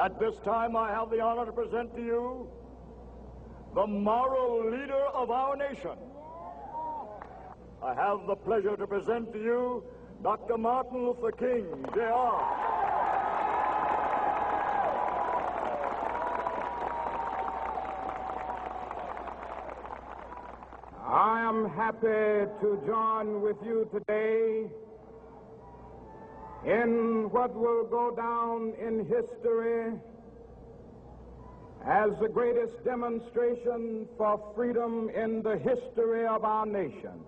At this time, I have the honor to present to you the moral leader of our nation. I have the pleasure to present to you Dr. Martin Luther King, Jr. I am happy to join with you today in what will go down in history as the greatest demonstration for freedom in the history of our nation.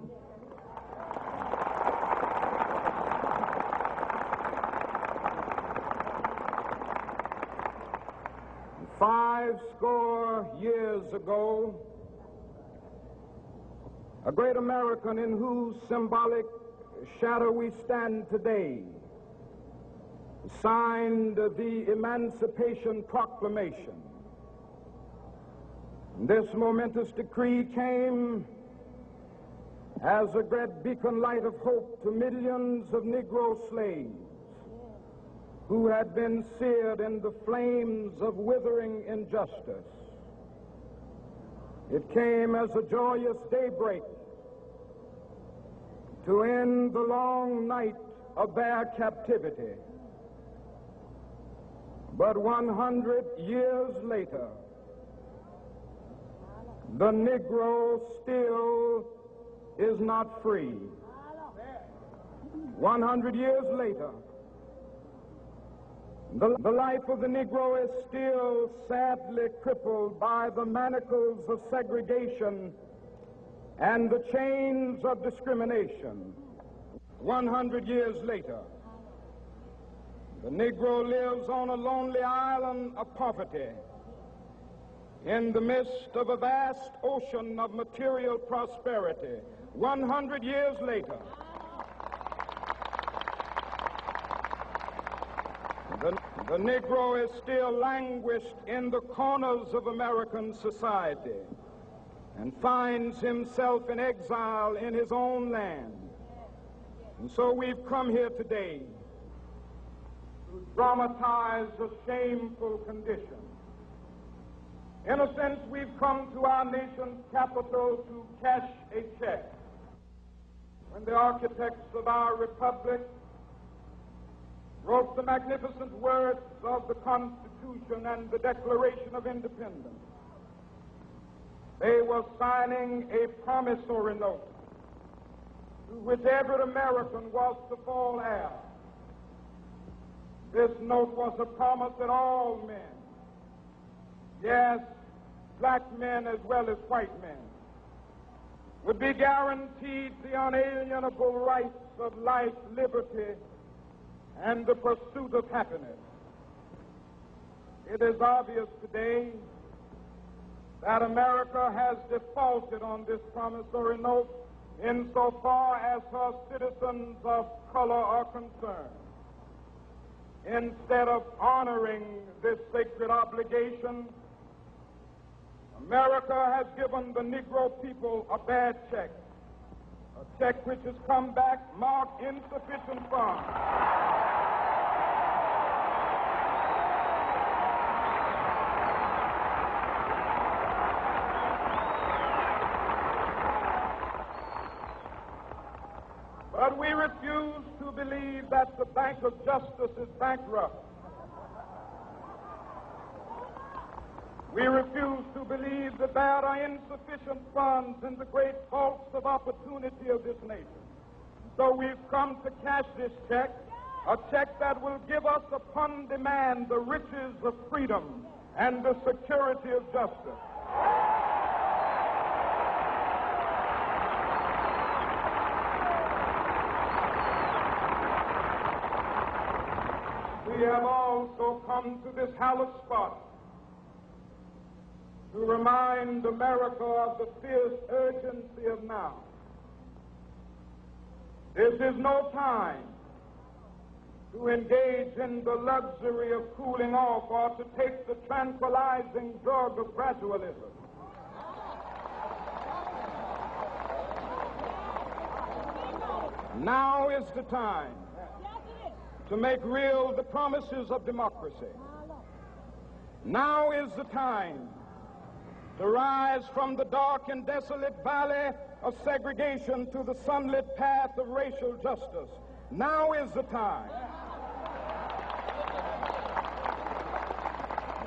Five score years ago, a great American in whose symbolic shadow we stand today signed the Emancipation Proclamation. This momentous decree came as a great beacon light of hope to millions of Negro slaves who had been seared in the flames of withering injustice. It came as a joyous daybreak to end the long night of their captivity. But 100 years later, the Negro still is not free. 100 years later, the life of the Negro is still sadly crippled by the manacles of segregation and the chains of discrimination. 100 years later, the Negro lives on a lonely island of poverty in the midst of a vast ocean of material prosperity. 100 years later, the Negro is still languished in the corners of American society and finds himself in exile in his own land. And so we've come here today to dramatize a shameful condition. In a sense, we've come to our nation's capital to cash a check. When the architects of our republic wrote the magnificent words of the Constitution and the Declaration of Independence, they were signing a promissory note to which every American was to fall heir. This note was a promise that all men, yes, black men as well as white men, would be guaranteed the unalienable rights of life, liberty, and the pursuit of happiness. It is obvious today that America has defaulted on this promissory note insofar as her citizens of color are concerned. Instead of honoring this sacred obligation, America has given the Negro people a bad check, a check which has come back marked insufficient funds. But we refuse to believe that the Bank of Justice is bankrupt. We refuse to believe that there are insufficient funds in the great vaults of opportunity of this nation. So we've come to cash this check, a check that will give us upon demand the riches of freedom and the security of justice. We have also come to this hallowed spot to remind America of the fierce urgency of now. This is no time to engage in the luxury of cooling off or to take the tranquilizing drug of gradualism. Now is the time to make real the promises of democracy. Now is the time to rise from the dark and desolate valley of segregation to the sunlit path of racial justice. Now is the time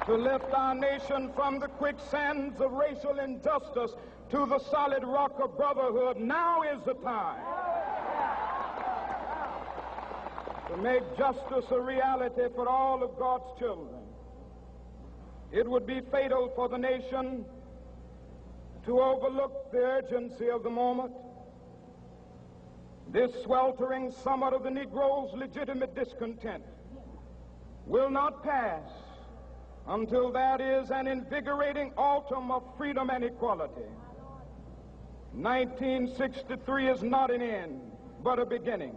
to lift our nation from the quicksands of racial injustice to the solid rock of brotherhood. Now is the time to make justice a reality for all of God's children. It would be fatal for the nation to overlook the urgency of the moment. This sweltering summit of the Negro's legitimate discontent will not pass until that is an invigorating autumn of freedom and equality. 1963 is not an end, but a beginning.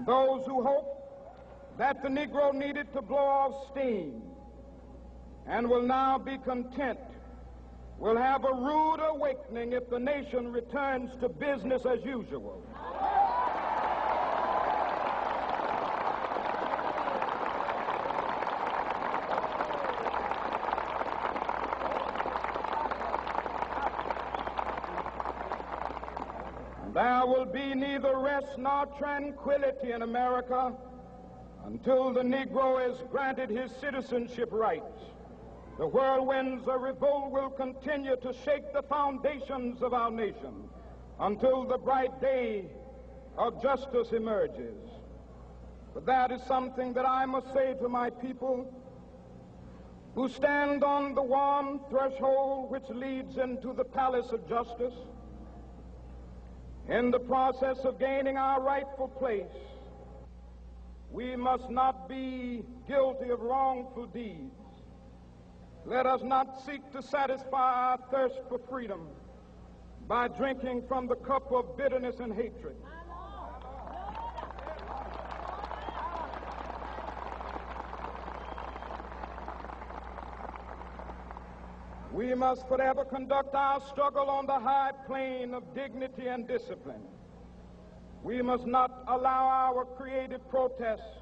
Those who hope that the Negro needed to blow off steam and will now be content will have a rude awakening if the nation returns to business as usual. There will be neither rest nor tranquility in America until the Negro is granted his citizenship rights. The whirlwinds of revolt will continue to shake the foundations of our nation until the bright day of justice emerges. But that is something that I must say to my people who stand on the warm threshold which leads into the palace of justice. In the process of gaining our rightful place, we must not be guilty of wrongful deeds. Let us not seek to satisfy our thirst for freedom by drinking from the cup of bitterness and hatred. We must forever conduct our struggle on the high plane of dignity and discipline. We must not allow our creative protests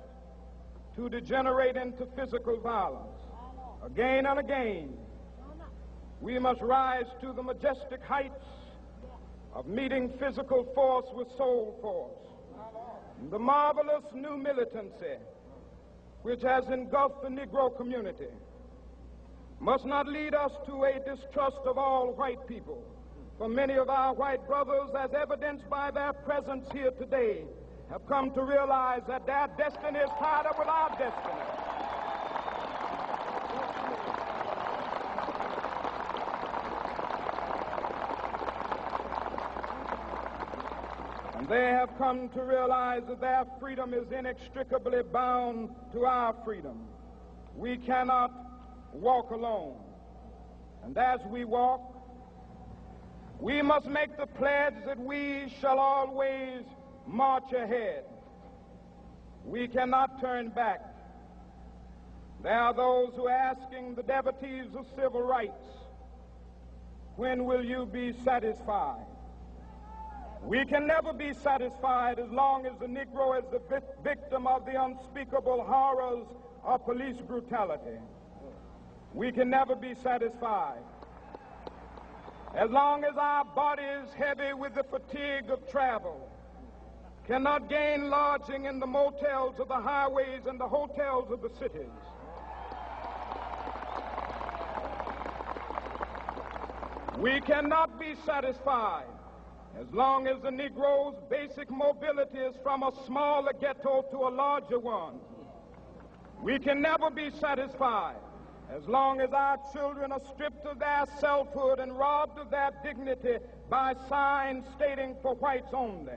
to degenerate into physical violence. Again and again, we must rise to the majestic heights of meeting physical force with soul force. The marvelous new militancy which has engulfed the Negro community must not lead us to a distrust of all white people. For many of our white brothers, as evidenced by their presence here today, have come to realize that their destiny is tied up with our destiny. And they have come to realize that their freedom is inextricably bound to our freedom. We cannot walk alone. And as we walk, we must make the pledge that we shall always march ahead. We cannot turn back. There are those who are asking the devotees of civil rights, when will you be satisfied? We can never be satisfied as long as the Negro is the victim of the unspeakable horrors of police brutality. We can never be satisfied as long as our bodies, heavy with the fatigue of travel, cannot gain lodging in the motels of the highways and the hotels of the cities. We cannot be satisfied as long as the Negro's basic mobility is from a smaller ghetto to a larger one. We can never be satisfied as long as our children are stripped of their selfhood and robbed of their dignity by signs stating for whites only.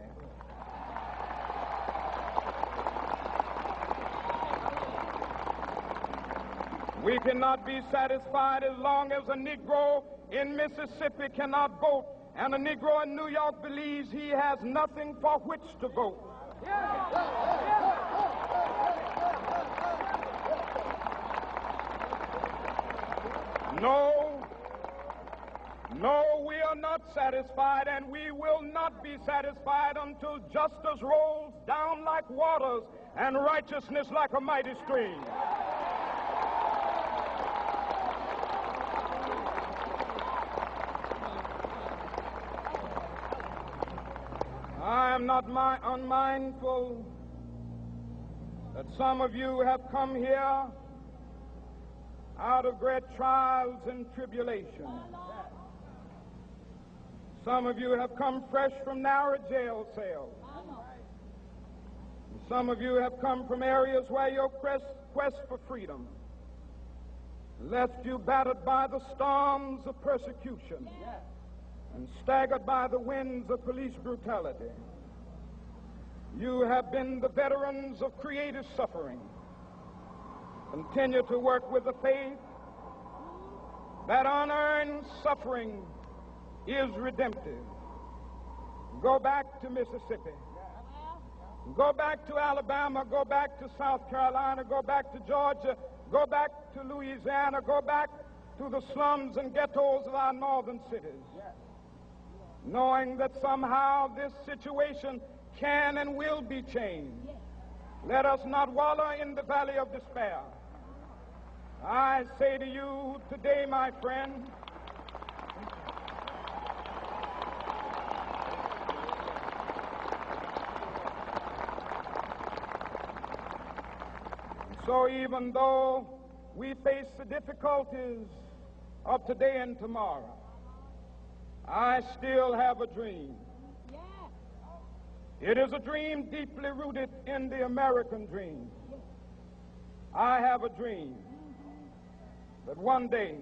We cannot be satisfied as long as a Negro in Mississippi cannot vote and a Negro in New York believes he has nothing for which to vote. No, we are not satisfied, and we will not be satisfied until justice rolls down like waters and righteousness like a mighty stream. not unmindful that some of you have come here out of great trials and tribulations. Some of you have come fresh from narrow jail cells. Some of you have come from areas where your quest for freedom left you battered by the storms of persecution and staggered by the winds of police brutality. You have been the veterans of creative suffering. Continue to work with the faith that unearned suffering is redemptive. Go back to Mississippi. Go back to Alabama. Go back to South Carolina. Go back to Georgia. Go back to Louisiana. Go back to the slums and ghettos of our northern cities. Knowing that somehow this situation can and will be changed. Let us not wallow in the valley of despair. I say to you today, my friend, so even though we face the difficulties of today and tomorrow, I still have a dream. It is a dream deeply rooted in the American dream. I have a dream that one day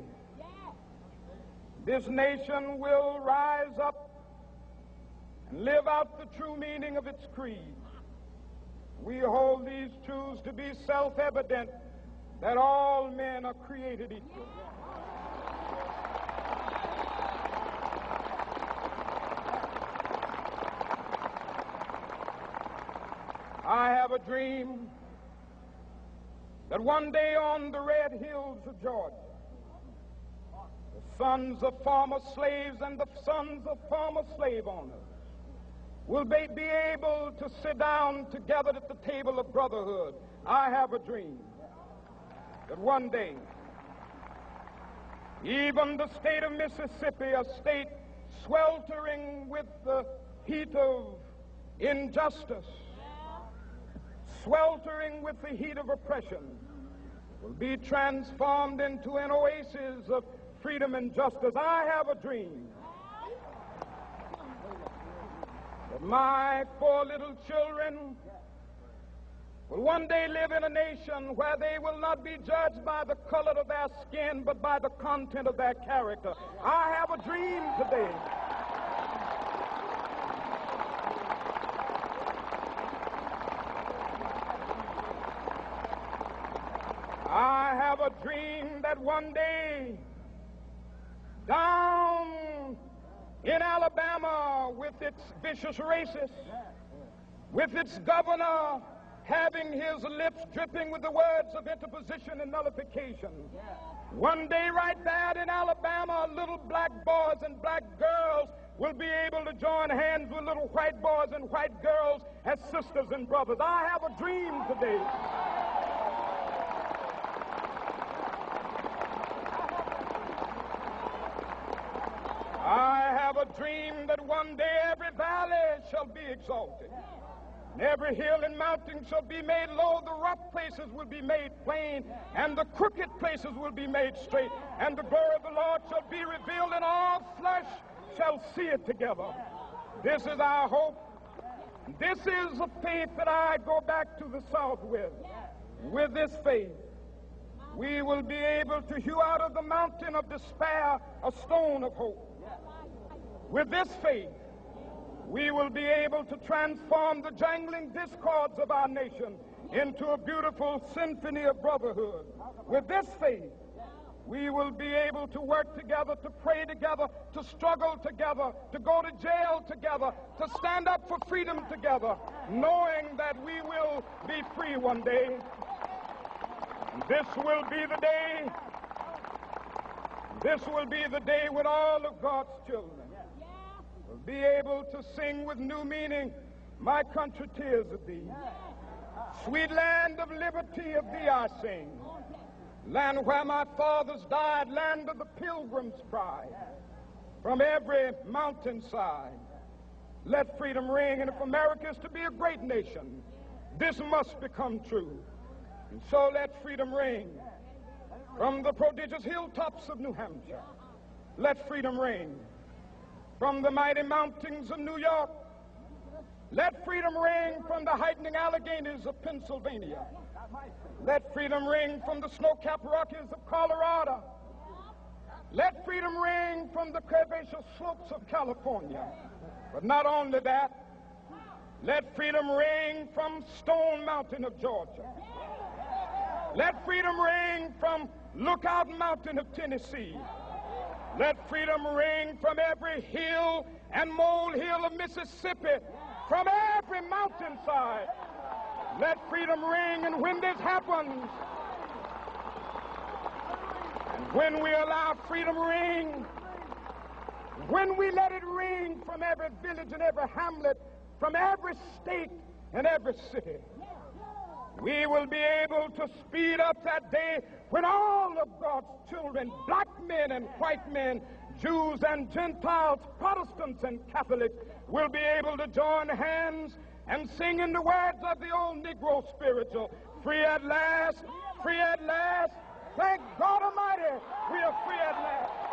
this nation will rise up and live out the true meaning of its creed. We hold these truths to be self-evident, that all men are created equal. I have a dream that one day on the red hills of Georgia, the sons of former slaves and the sons of former slave owners will be able to sit down together at the table of brotherhood. I have a dream that one day, even the state of Mississippi, a state sweltering with the heat of injustice, sweltering with the heat of oppression, will be transformed into an oasis of freedom and justice. I have a dream that my 4 little children will one day live in a nation where they will not be judged by the color of their skin, but by the content of their character. I have a dream today that one day down in Alabama, with its vicious racists, with its governor having his lips dripping with the words of interposition and nullification, one day right there in Alabama, little black boys and black girls will be able to join hands with little white boys and white girls as sisters and brothers. I have a dream today. I have a dream that one day every valley shall be exalted, and every hill and mountain shall be made low. The rough places will be made plain, and the crooked places will be made straight, and the glory of the Lord shall be revealed, and all flesh shall see it together. This is our hope. This is the faith that I go back to the South with. With this faith, we will be able to hew out of the mountain of despair a stone of hope. With this faith, we will be able to transform the jangling discords of our nation into a beautiful symphony of brotherhood. With this faith, we will be able to work together, to pray together, to struggle together, to go to jail together, to stand up for freedom together, knowing that we will be free one day. This will be the day. This will be the day when all of God's children will be able to sing with new meaning, "My country, tears of thee. Sweet land of liberty, of thee I sing. Land where my fathers died, land of the pilgrim's pride. From every mountainside, Let freedom ring, and if America is to be a great nation, this must become true. And so let freedom ring from the prodigious hilltops of New Hampshire. Let freedom ring from the mighty mountains of New York. Let freedom ring from the heightening Alleghenies of Pennsylvania. Let freedom ring from the snow-capped Rockies of Colorado. Let freedom ring from the curvaceous slopes of California. But not only that, let freedom ring from Stone Mountain of Georgia. Let freedom ring from Lookout Mountain of Tennessee. Let freedom ring from every hill and molehill of Mississippi, from every mountainside. Let freedom ring, and when this happens, and when we allow freedom ring, when we let it ring from every village and every hamlet, from every state and every city, we will be able to speed up that day when all of God's children, black men and white men, Jews and Gentiles, Protestants and Catholics, will be able to join hands and sing in the words of the old Negro spiritual, free at last, thank God Almighty, we are free at last.